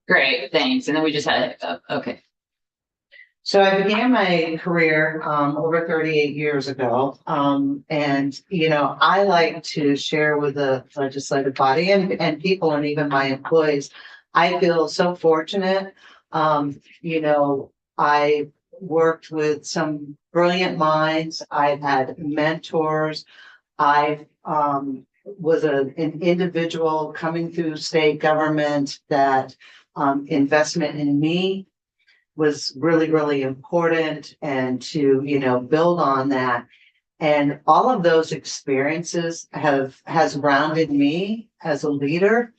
Great, thanks. And then we just had a hiccup. Okay. So I began my career over 38 years ago. And, I like to share with the legislative body and people and even my employees. I feel so fortunate. I worked with some brilliant minds. I've had mentors. I was an individual coming through state government that investment in me was really, really important, and to, build on that. And all of those experiences has rounded me as a leader.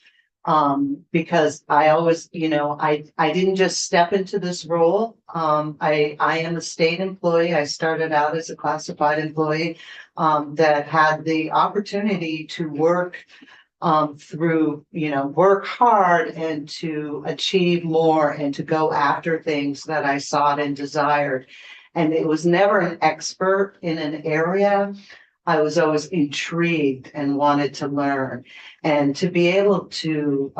Because I always, I didn't just step into this role. I am a state employee. I started out as a classified employee, that had the opportunity to work through, work hard and to achieve more and to go after things that I sought and desired. And it was never an expert in an area. I was always intrigued and wanted to learn. And to be able to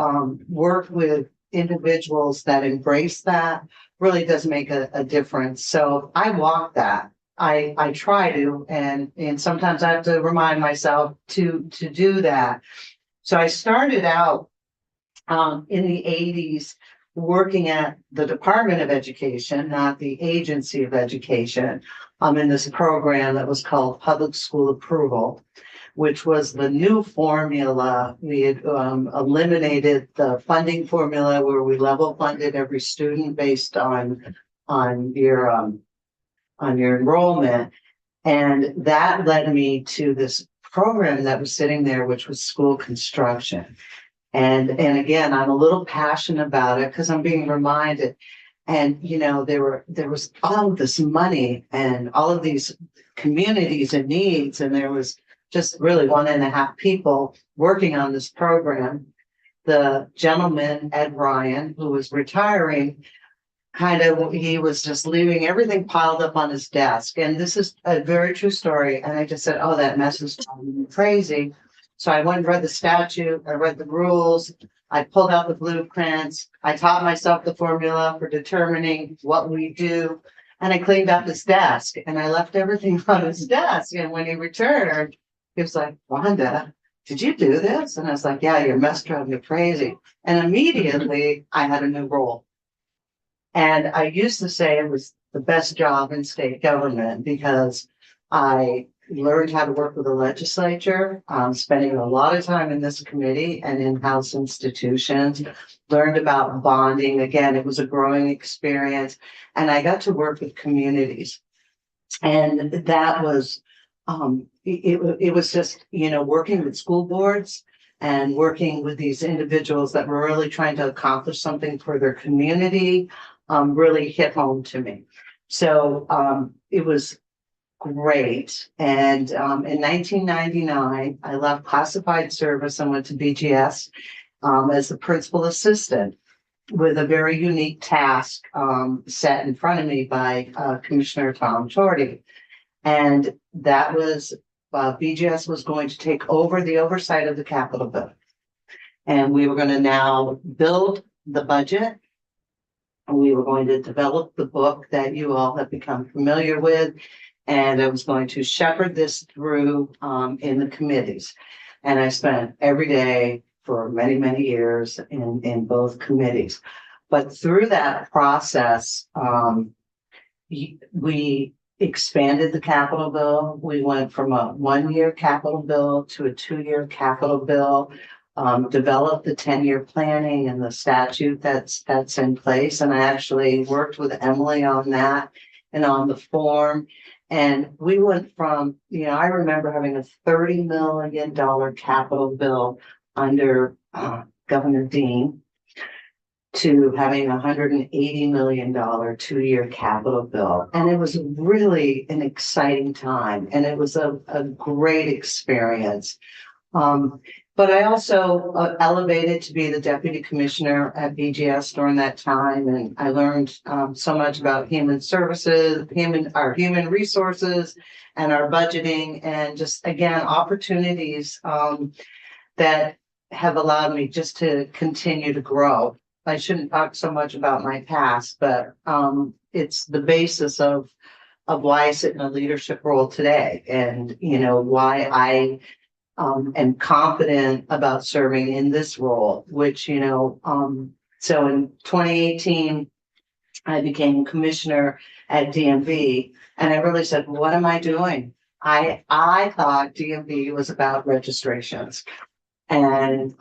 work with individuals that embrace that really does make a difference. So I walk that. I try to, and sometimes I have to remind myself to do that. So I started out in the 80s working at the Department of Education, not the Agency of Education, in this program that was called Public School Approval, which was the new formula. We had eliminated the funding formula where we level funded every student based on your enrollment. And that led me to this program that was sitting there, which was school construction. And again, I'm a little passionate about it because I'm being reminded. And there was all of this money and all of these communities and needs, and there was just really 1.5 people working on this program. The gentleman, Ed Ryan, who was retiring, he was just leaving everything piled up on his desk. And this is a very true story. And I just said, oh, that mess is driving me crazy. So I went and read the statute, I read the rules, I pulled out the blueprints, I taught myself the formula for determining what we do, and I cleaned up his desk and I left everything on his desk. And when he returned, he was like, Wanda, did you do this? And I was like, yeah, your mess drove me crazy. And immediately I had a new role. And I used to say it was the best job in state government because I learned how to work with the legislature, spending a lot of time in this committee and in House institutions, learned about bonding. Again, it was a growing experience. And I got to work with communities. And that was, it was just, working with school boards and working with these individuals that were really trying to accomplish something for their community, really hit home to me. So it was great. And in 1999, I left classified service and went to BGS as the principal assistant with a very unique task set in front of me by Commissioner Tom Torty. And that was BGS was going to take over the oversight of the Capitol bill. And we were going to now build the budget. We were going to develop the book that you all have become familiar with. And I was going to shepherd this through in the committees. And I spent every day for many, many years in both committees. But through that process, we expanded the capital bill. We went from a 1-year capital bill to a 2-year capital bill. Developed the 10-year planning and the statute that's in place. And I actually worked with Emily on that and on the form. And we went from, I remember having a $30 million capital bill under Governor Dean to having a $180 million 2-year capital bill. And it was really an exciting time. And it was a great experience. But I also elevated to be the deputy commissioner at BGS during that time. And I learned so much about human services, our human resources and our budgeting, and just, again, opportunities that have allowed me just to continue to grow. I shouldn't talk so much about my past, but it's the basis of why I sit in a leadership role today, and why I am confident about serving in this role, which so in 2018 I became commissioner at DMV, and I really said, what am I doing? I thought DMV was about registrations. And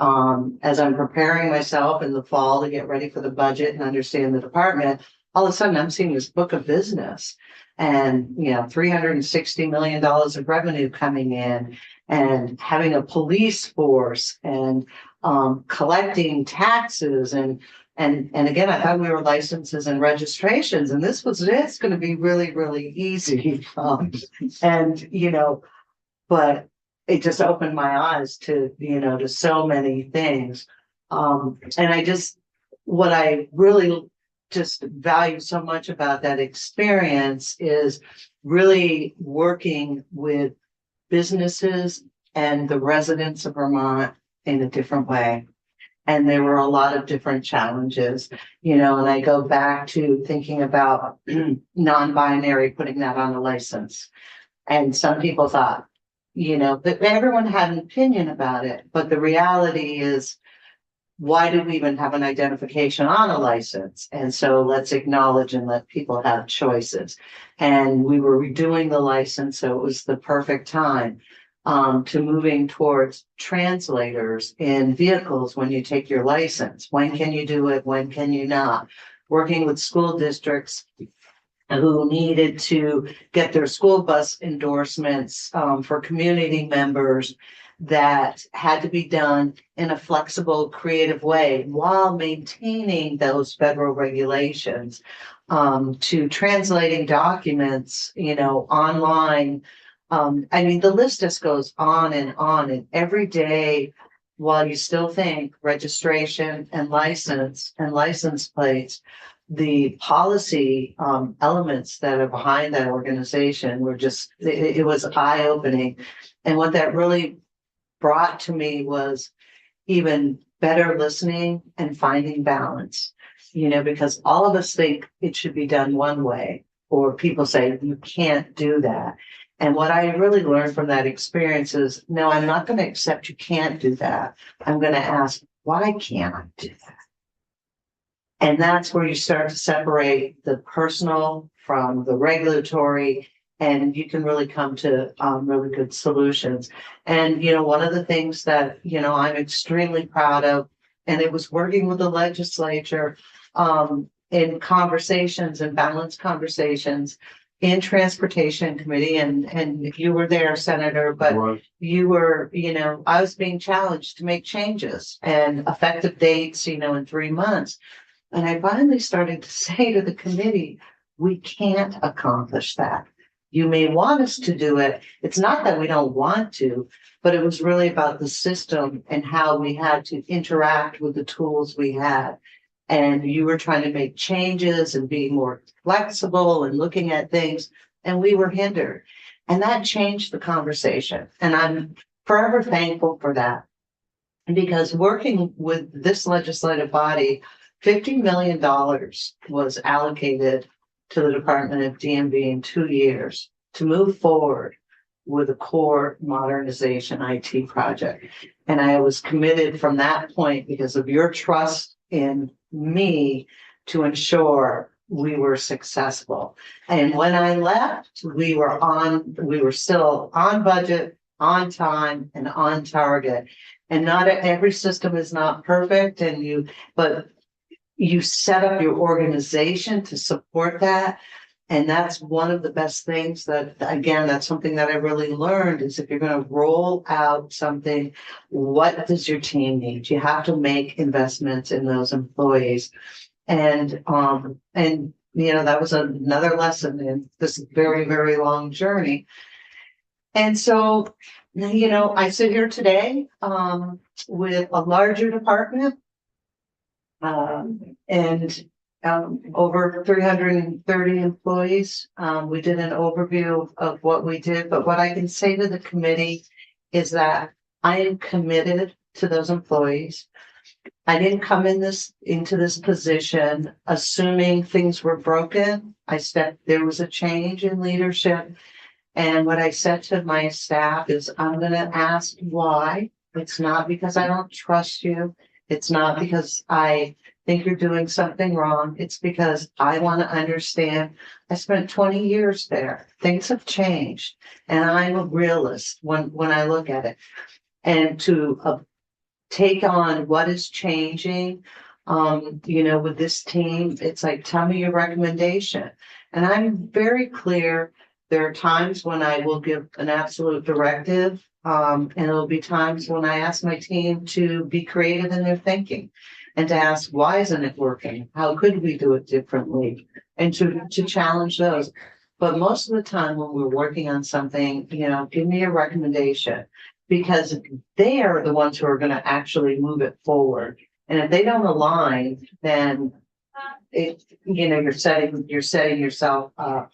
as I'm preparing myself in the fall to get ready for the budget and understand the department, all of a sudden I'm seeing this book of business and, $360 million of revenue coming in, and having a police force, and collecting taxes, and again, I thought we were licenses and registrations, and it's going to be really, really easy. And, but it just opened my eyes to, to so many things. And what I really just value so much about that experience is really working with businesses and the residents of Vermont in a different way. And there were a lot of different challenges, and I go back to thinking about non-binary, putting that on a license. And some people thought, that everyone had an opinion about it. But the reality is, why do we even have an identification on a license? And so let's acknowledge and let people have choices. And we were redoing the license, so it was the perfect time to moving towards translators in vehicles when you take your license. When can you do it? When can you not? Working with school districts who needed to get their school bus endorsements for community members, that had to be done in a flexible, creative way while maintaining those federal regulations, to translating documents, online. The list just goes on, and every day, while you still think registration and license plates, the policy elements that are behind that organization were just, it was eye-opening. And what that really brought to me was even better listening and finding balance, because all of us think it should be done one way, or people say you can't do that. And what I really learned from that experience is, no, I'm not going to accept you can't do that. I'm going to ask, why can't I do that? And that's where you start to separate the personal from the regulatory, and you can really come to really good solutions. And, one of the things that, I'm extremely proud of, and it was working with the legislature in conversations and balanced conversations in Transportation Committee, and you were there, Senator, but you were, I was being challenged to make changes and effective dates, in 3 months. And I finally started to say to the committee, we can't accomplish that. You may want us to do it. It's not that we don't want to, but it was really about the system and how we had to interact with the tools we had. And you were trying to make changes and be more flexible and looking at things, and we were hindered. And that changed the conversation. And I'm forever thankful for that. Because working with this legislative body, $50 million was allocated to the Department of DMV in 2 years to move forward with a core modernization IT project. And I was committed from that point, because of your trust in me, to ensure we were successful. And when I left, we were still on budget, on time, and on target. And not every system is not perfect, but you set up your organization to support that. And that's one of the best things that, again, that's something that I really learned, is if you're going to roll out something, what does your team need? You have to make investments in those employees. And that was another lesson in this very, very long journey. And so, I sit here today with a larger department, and over 330 employees. We did an overview of what we did, but what I can say to the committee is that I am committed to those employees. I didn't come into this position assuming things were broken. There was a change in leadership. And what I said to my staff is, I'm gonna ask why. It's not because I don't trust you. It's not because I think you're doing something wrong. It's because I want to understand. I spent 20 years there. Things have changed. And I'm a realist when I look at it. And to take on what is changing, with this team, it's like, tell me your recommendation. And I'm very clear. There are times when I will give an absolute directive, and there'll be times when I ask my team to be creative in their thinking and to ask, why isn't it working? How could we do it differently? And to challenge those. But most of the time when we're working on something, give me a recommendation, because they are the ones who are going to actually move it forward. And if they don't align, then you're setting yourself up.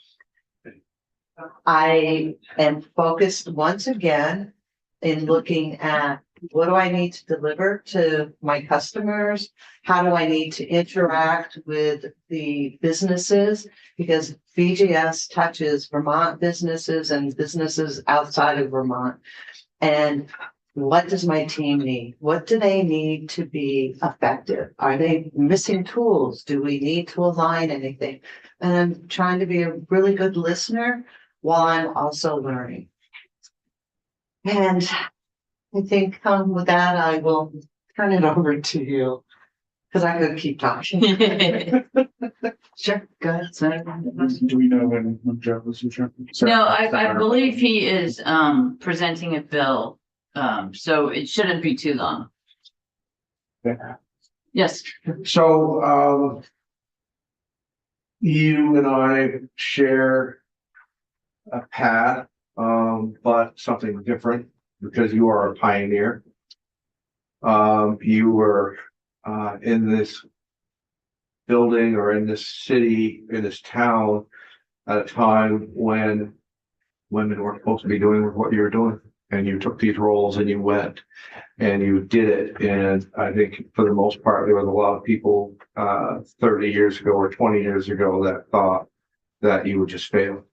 I am focused once again in looking at, what do I need to deliver to my customers? How do I need to interact with the businesses? Because BGS touches Vermont businesses and businesses outside of Vermont. And what does my team need? What do they need to be effective? Are they missing tools? Do we need to align anything? And I'm trying to be a really good listener while I'm also learning. And I think with that, I will turn it over to you, because I could keep talking. Sure, go ahead, Senator. Do we know when Jeff was returning? No, I believe he is presenting a bill, so it shouldn't be too long. Yeah. Yes. So, you and I share a path, but something different, because you are a pioneer. You were in this building or in this city, in this town, at a time when women weren't supposed to be doing what you were doing. And you took these roles and you went and you did it. And I think for the most part, there was a lot of people 30 years ago or 20 years ago that thought that you would just fail.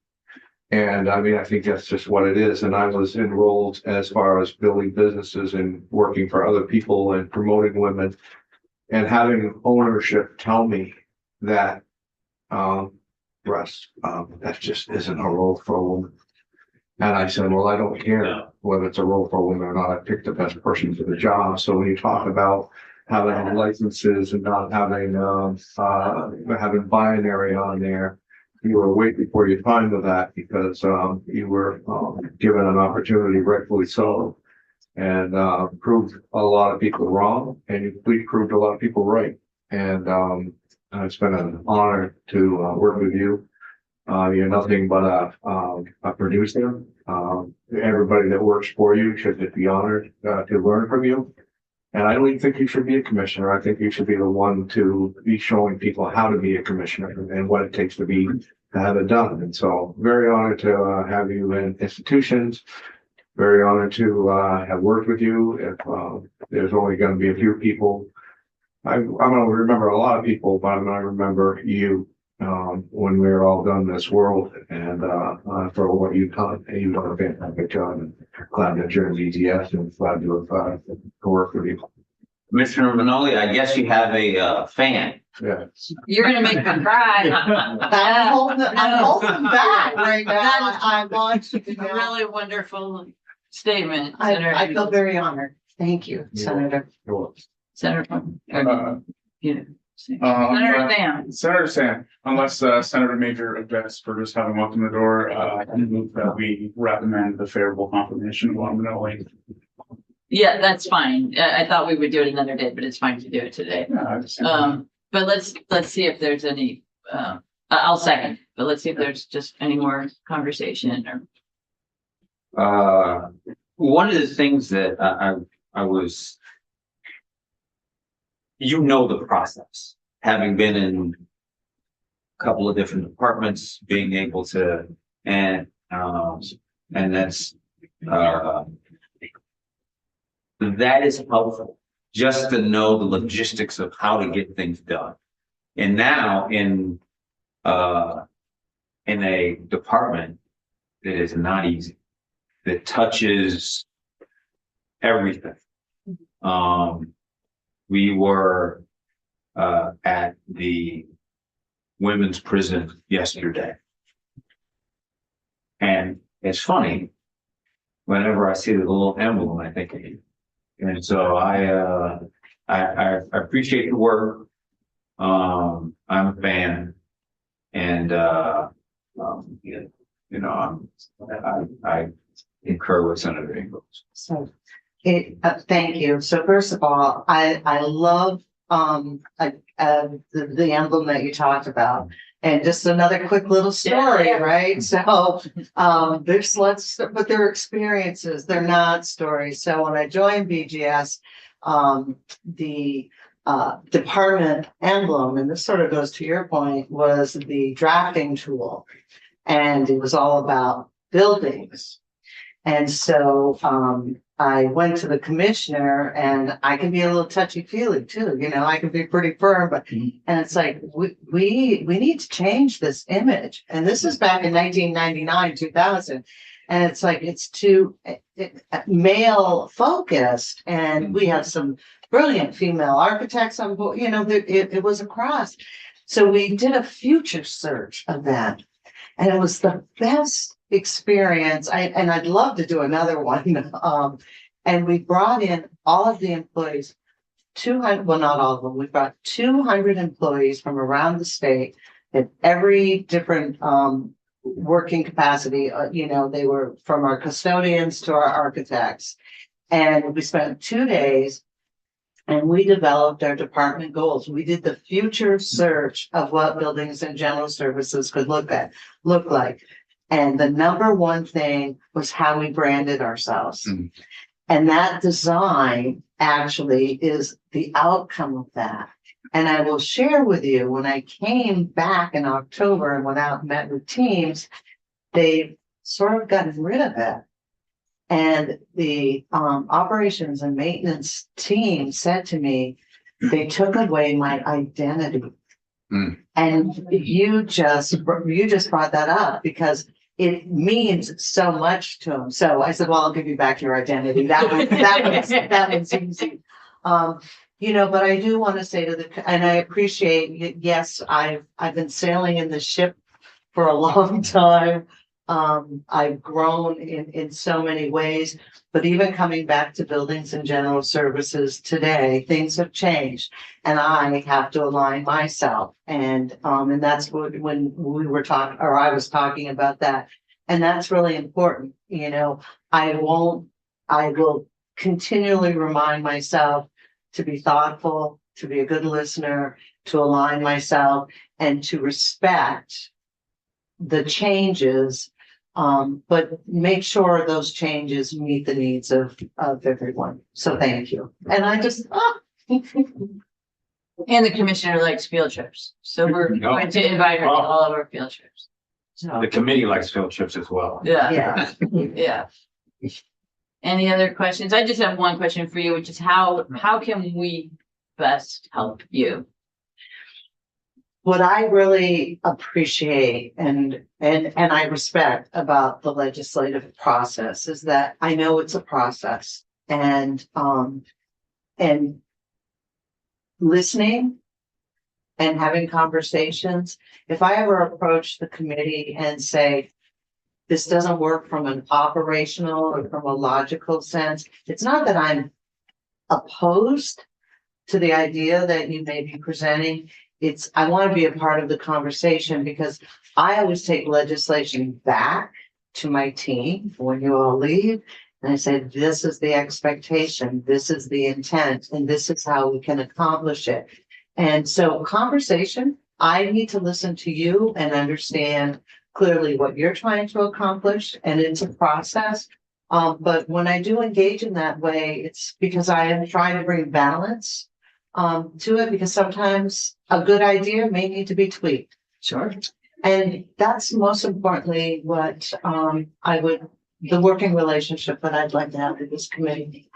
And I mean, I think that's just what it is. And I was enrolled as far as building businesses and working for other people and promoting women, and having ownership tell me that, Russ, that just isn't a role for a woman. And I said, well, I don't care whether it's a role for a woman or not. I picked the best person for the job. So when you talk about having licenses and not having, having binary on there, you were way before your time with that, because you were given an opportunity, rightfully so, and proved a lot of people wrong, and we proved a lot of people right. And it's been an honor to work with you. You're nothing but a producer. Everybody that works for you should be honored to learn from you. And I don't even think you should be a commissioner. I think you should be the one to be showing people how to be a commissioner and what it takes to have it done. And so very honored to have you in institutions. Very honored to have worked with you. If there's only going to be a few people, I'm going to remember a lot of people, but I'm going to remember you when we're all done in this world, and for what you've done. You've done a fantastic job, and glad that you're in BGS, and glad to have worked with you. Commissioner Manoli, I guess you have a fan. Yeah. You're gonna make me cry. I'm holding back right now. I want to A really wonderful statement. I feel very honored. Thank you, Yeah. Senator. Senator. Uh, Senator Sam. Senator Sam, unless Senator Major objects for just having walked in the door, I move that we recommend the favorable confirmation of Juan Manoli. Yeah, that's fine. I thought we would do it another day, but it's fine to do it today. But let's see if there's any, I'll second, but let's see if there's just any more conversation or. One of the things that I was, the process, having been in a couple of different departments, being able to, and that's, that is helpful. just to know the logistics of how to get things done. And now in a department that is not easy, that touches everything. We were at the women's prison yesterday. And it's funny, whenever I see the little emblem, I think of you. And so I appreciate the work. I'm a fan, and I concur with Senator Ingalls. So, thank you. So first of all, I love, the emblem that you talked about. And just another quick little story, Yeah. right? So, but they're experiences, they're not stories. So when I joined BGS, the department emblem, and this sort of goes to your point, was the drafting tool. And it was all about buildings. And so, I went to the commissioner, and I can be a little touchy-feely too, I can be pretty firm, but, and it's like, we need to change this image. And this is back in 1999, 2000. And it's like, it's too male focused, and we have some brilliant female architects on board, it was across. So we did a future search event, and it was the best experience. And I'd love to do another one. And we brought in all of the employees, 200, well, not all of them. We brought 200 employees from around the state at every different working capacity. They were from our custodians to our architects. And we spent 2 days, and we developed our department goals. We did the future search of what buildings and general services could look like. And the number one thing was how we branded ourselves. Mm. And that design actually is the outcome of that. And I will share with you, when I came back in October and went out and met with teams, they sort of gotten rid of it. And the operations and maintenance team said to me, they took away my identity. Mm. And you just brought that up because it means so much to them. So I said, well, I'll give you back your identity. That was easy. But I do want to say and I appreciate, yes, I've been sailing in the ship for a long time. I've grown in so many ways, but even coming back to buildings and general services today, things have changed, and I have to align myself. And that's when we were talking, or I was talking about that. And that's really important. I will continually remind myself to be thoughtful, to be a good listener, to align myself, and to respect the changes. But make sure those changes meet the needs of everyone. So thank you. And I just, And the commissioner likes field trips, so we're going to invite her to all of our field trips. so, The committee likes field trips as well. Yeah, yeah. yeah. Any other questions? I just have one question for you, which is how can we best help you? What I really appreciate and I respect about the legislative process is that I know it's a process, and listening and having conversations. If I ever approach the committee and say, this doesn't work from an operational or from a logical sense, it's not that I'm opposed to the idea that you may be presenting. I want to be a part of the conversation, because I always take legislation back to my team when you all leave. And I said, this is the expectation, this is the intent, and this is how we can accomplish it. And so conversation, I need to listen to you and understand clearly what you're trying to accomplish, and it's a process. But when I do engage in that way, it's because I am trying to bring balance to it, because sometimes a good idea may need to be tweaked. Sure. And that's most importantly what the working relationship that I'd like to have with this committee.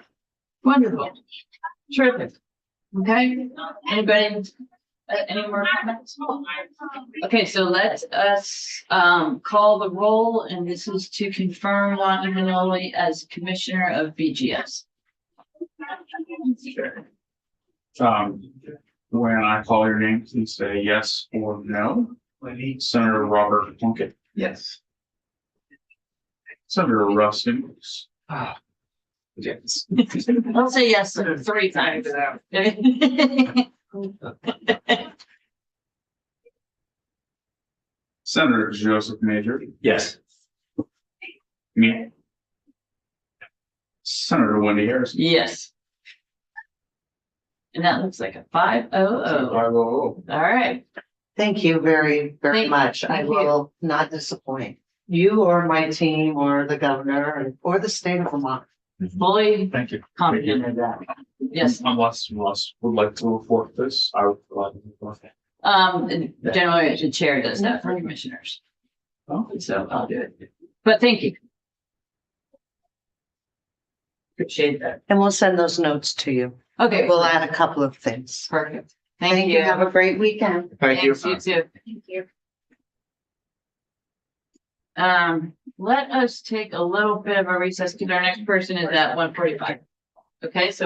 Wonderful. Terrific. Okay, anybody, any more comments? Okay, so let us, call the roll, and this is to confirm Wanda Manoli as Commissioner of BGS. When I call your name, please say yes or no. Senator Robert Plunkett. Yes. Senator Russ Nichols. Yes. I'll say yes 3 times. Senator Joseph Major. Yes. Me. Senator Wendy Harrison. Yes. And that looks like a 5-0. All right. Thank you very, very Thank- much. I thank you. will not disappoint you or my team or the governor or the state of Vermont. Fully Thank you. confident of that. Yes, Unless would like to report this, I would like to report that. and generally the chair does that for commissioners, Oh, so I'll do it. But thank you. Appreciate that. And we'll send those notes to you. Okay, We'll add a couple of things. perfect. Thank you. Have a great weekend. Thank you. Thanks, you too. Thank you. Let us take a little bit of a recess because our next person is at 1:45. Okay, so